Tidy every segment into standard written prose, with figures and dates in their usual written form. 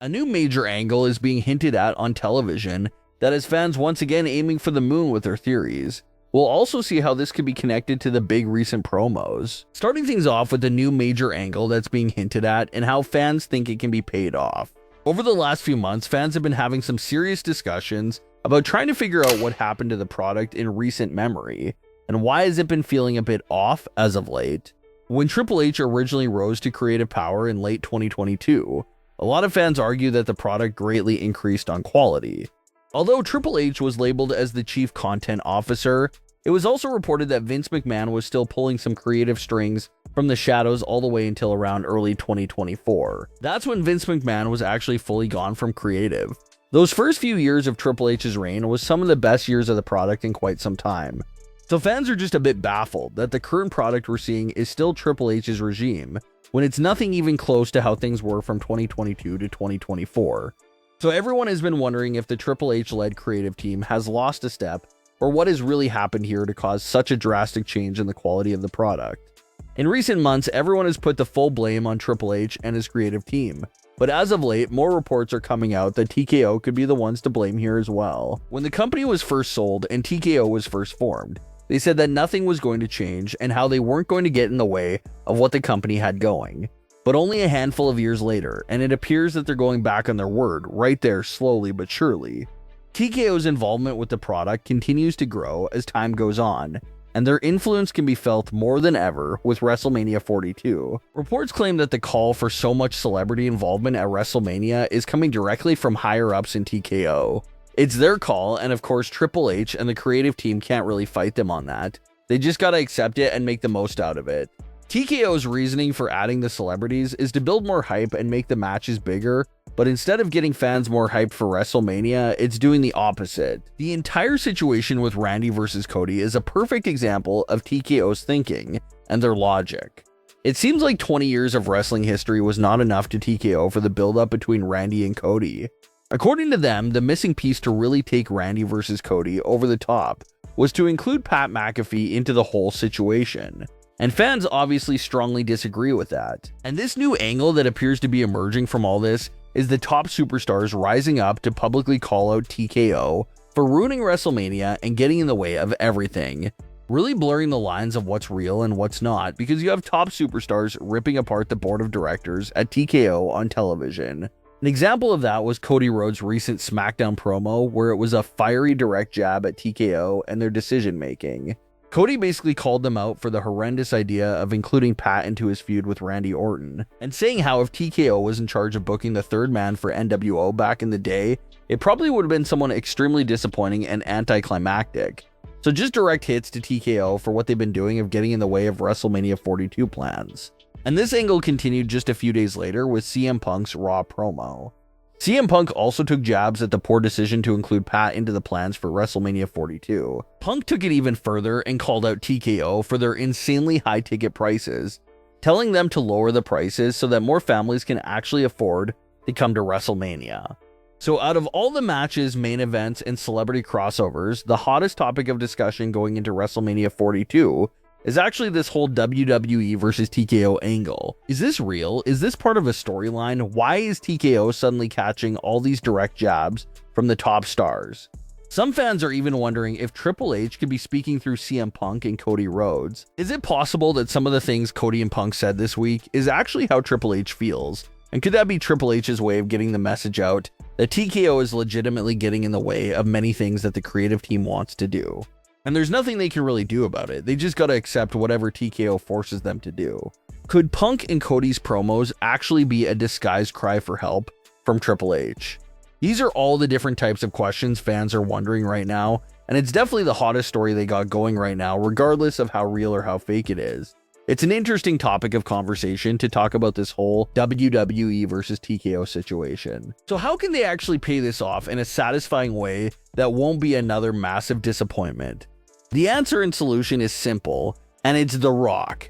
A new major angle is being hinted at on television that has fans once again aiming for the moon with their theories. We'll also see how this could be connected to the big recent promos. Starting things off with the new major angle that's being hinted at and how fans think it can be paid off. Over the last few months, fans have been having some serious discussions about trying to figure out what happened to the product in recent memory, and why has it been feeling a bit off as of late. When Triple H originally rose to creative power in late 2022, a lot of fans argue that the product greatly increased on quality. Although Triple H was labeled as the chief content officer, it was also reported that Vince McMahon was still pulling some creative strings from the shadows all the way until around early 2024. That's when Vince McMahon was actually fully gone from creative. Those first few years of Triple H's reign was some of the best years of the product in quite some time. So fans are just a bit baffled that the current product we're seeing is still Triple H's regime, when it's nothing even close to how things were from 2022 to 2024. So everyone has been wondering if the Triple H-led creative team has lost a step, or what has really happened here to cause such a drastic change in the quality of the product. In recent months, everyone has put the full blame on Triple H and his creative team, but as of late, more reports are coming out that TKO could be the ones to blame here as well. When the company was first sold and TKO was first formed, they said that nothing was going to change and how they weren't going to get in the way of what the company had going. But only a handful of years later, and it appears that they're going back on their word right there slowly but surely. TKO's involvement with the product continues to grow as time goes on, and their influence can be felt more than ever with WrestleMania 42. Reports claim that the call for so much celebrity involvement at WrestleMania is coming directly from higher-ups in TKO. It's their call, and of course Triple H and the creative team can't really fight them on that. They just gotta accept it and make the most out of it. TKO's reasoning for adding the celebrities is to build more hype and make the matches bigger, but instead of getting fans more hyped for WrestleMania, it's doing the opposite. The entire situation with Randy versus Cody is a perfect example of TKO's thinking and their logic. It seems like 20 years of wrestling history was not enough to TKO for the build-up between Randy and Cody. According to them, the missing piece to really take Randy versus Cody over the top was to include Pat McAfee into the whole situation. And fans obviously strongly disagree with that. And this new angle that appears to be emerging from all this is the top superstars rising up to publicly call out TKO for ruining WrestleMania and getting in the way of everything, really blurring the lines of what's real and what's not, because you have top superstars ripping apart the board of directors at TKO on television. An example of that was Cody Rhodes' recent Smackdown promo, where it was a fiery direct jab at TKO and their decision making. Cody basically called them out for the horrendous idea of including Pat into his feud with Randy Orton, and saying how if TKO was in charge of booking the third man for NWO back in the day, it probably would have been someone extremely disappointing and anticlimactic. So just direct hits to TKO for what they've been doing of getting in the way of WrestleMania 42 plans. And this angle continued just a few days later with CM Punk's Raw promo. CM Punk also took jabs at the poor decision to include Pat into the plans for WrestleMania 42. Punk took it even further and called out TKO for their insanely high ticket prices, telling them to lower the prices so that more families can actually afford to come to WrestleMania. So out of all the matches, main events, and celebrity crossovers, the hottest topic of discussion going into WrestleMania 42 is actually this whole WWE versus TKO angle. Is this real? Is this part of a storyline? Why is TKO suddenly catching all these direct jabs from the top stars? Some fans are even wondering if Triple H could be speaking through CM Punk and Cody Rhodes. Is it possible that some of the things Cody and Punk said this week is actually how Triple H feels? And could that be Triple H's way of getting the message out that TKO is legitimately getting in the way of many things that the creative team wants to do? And there's nothing they can really do about it. They just gotta accept whatever TKO forces them to do. Could Punk and Cody's promos actually be a disguised cry for help from Triple H? These are all the different types of questions fans are wondering right now, and it's definitely the hottest story they got going right now, regardless of how real or how fake it is. It's an interesting topic of conversation to talk about this whole WWE versus TKO situation. So how can they actually pay this off in a satisfying way that won't be another massive disappointment? The answer and solution is simple, and it's The Rock.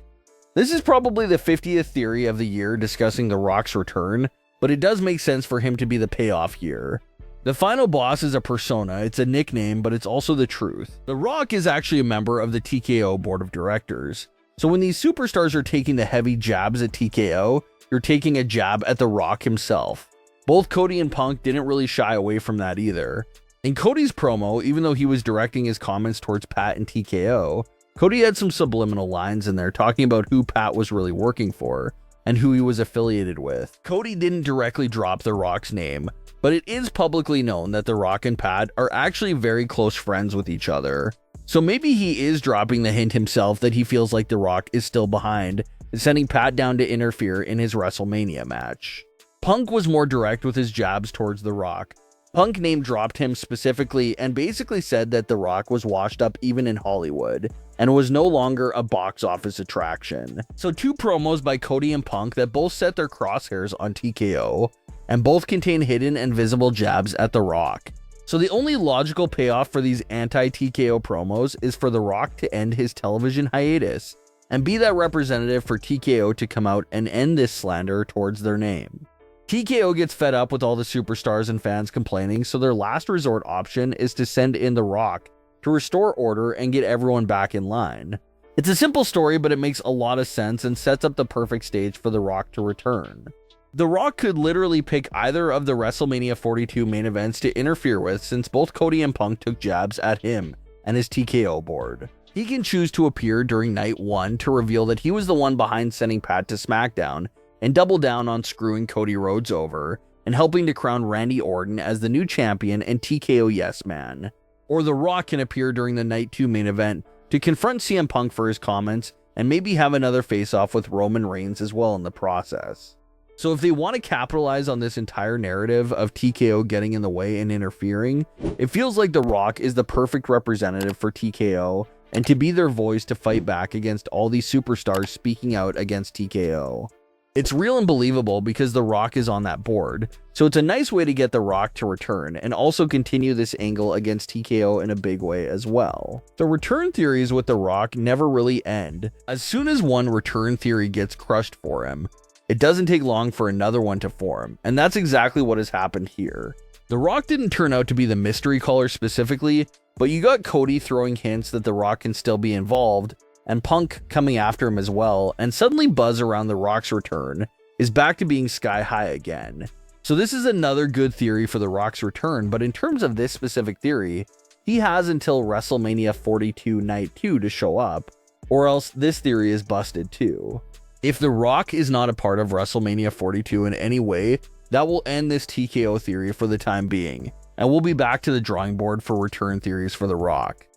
This is probably the 50th theory of the year discussing The Rock's return, but it does make sense for him to be the payoff here. The final boss is a persona, it's a nickname, but it's also the truth. The Rock is actually a member of the TKO board of directors. So when these superstars are taking the heavy jabs at TKO, you're taking a jab at The Rock himself. Both Cody and Punk didn't really shy away from that either. In Cody's promo, even though he was directing his comments towards Pat and TKO, Cody had some subliminal lines in there talking about who Pat was really working for and who he was affiliated with. Cody didn't directly drop The Rock's name, but it is publicly known that The Rock and Pat are actually very close friends with each other. So maybe he is dropping the hint himself that he feels like The Rock is still behind and sending Pat down to interfere in his WrestleMania match. Punk was more direct with his jabs towards The Rock. Punk name dropped him specifically and basically said that The Rock was washed up even in Hollywood and was no longer a box office attraction. So two promos by Cody and Punk that both set their crosshairs on TKO and both contain hidden and visible jabs at The Rock. So the only logical payoff for these anti-TKO promos is for The Rock to end his television hiatus and be that representative for TKO to come out and end this slander towards their name. TKO gets fed up with all the superstars and fans complaining, so their last resort option is to send in The Rock to restore order and get everyone back in line. It's a simple story, but it makes a lot of sense and sets up the perfect stage for The Rock to return. The Rock could literally pick either of the WrestleMania 42 main events to interfere with, since both Cody and Punk took jabs at him and his TKO board. He can choose to appear during night 1 to reveal that he was the one behind sending Pat to Smackdown and double down on screwing Cody Rhodes over and helping to crown Randy Orton as the new champion and TKO yes man. Or The Rock can appear during the night 2 main event to confront CM Punk for his comments and maybe have another face-off with Roman Reigns as well in the process. So if they want to capitalize on this entire narrative of TKO getting in the way and interfering, it feels like The Rock is the perfect representative for TKO and to be their voice to fight back against all these superstars speaking out against TKO. It's real and believable because The Rock is on that board, so it's a nice way to get The Rock to return and also continue this angle against TKO in a big way as well. The return theories with The Rock never really end. As soon as one return theory gets crushed for him, it doesn't take long for another one to form, and that's exactly what has happened here. The Rock didn't turn out to be the mystery caller specifically, but you got Cody throwing hints that The Rock can still be involved, and Punk coming after him as well, and suddenly buzz around The Rock's return is back to being sky high again. So this is another good theory for The Rock's return, but in terms of this specific theory, he has until WrestleMania 42 Night 2 to show up, or else this theory is busted too. If The Rock is not a part of WrestleMania 42 in any way, that will end this TKO theory for the time being, and we'll be back to the drawing board for return theories for The Rock.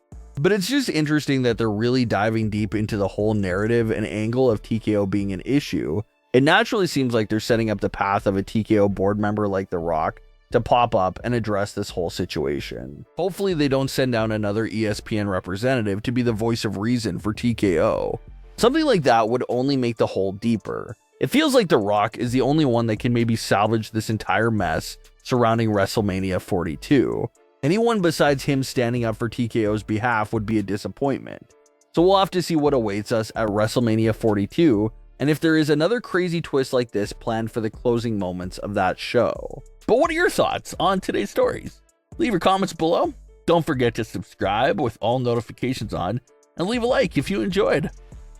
But it's just interesting that they're really diving deep into the whole narrative and angle of TKO being an issue. It naturally seems like they're setting up the path of a TKO board member like The Rock to pop up and address this whole situation. Hopefully they don't send down another ESPN representative to be the voice of reason for TKO. Something like that would only make the hole deeper. It feels like The Rock is the only one that can maybe salvage this entire mess surrounding WrestleMania 42. Anyone besides him standing up for TKO's behalf would be a disappointment. So we'll have to see what awaits us at WrestleMania 42, and if there is another crazy twist like this planned for the closing moments of that show. But what are your thoughts on today's stories? Leave your comments below. Don't forget to subscribe with all notifications on, and leave a like if you enjoyed.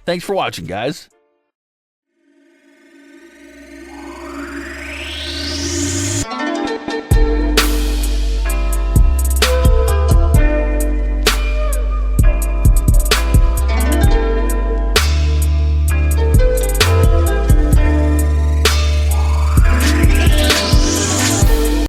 Thanks for watching, guys.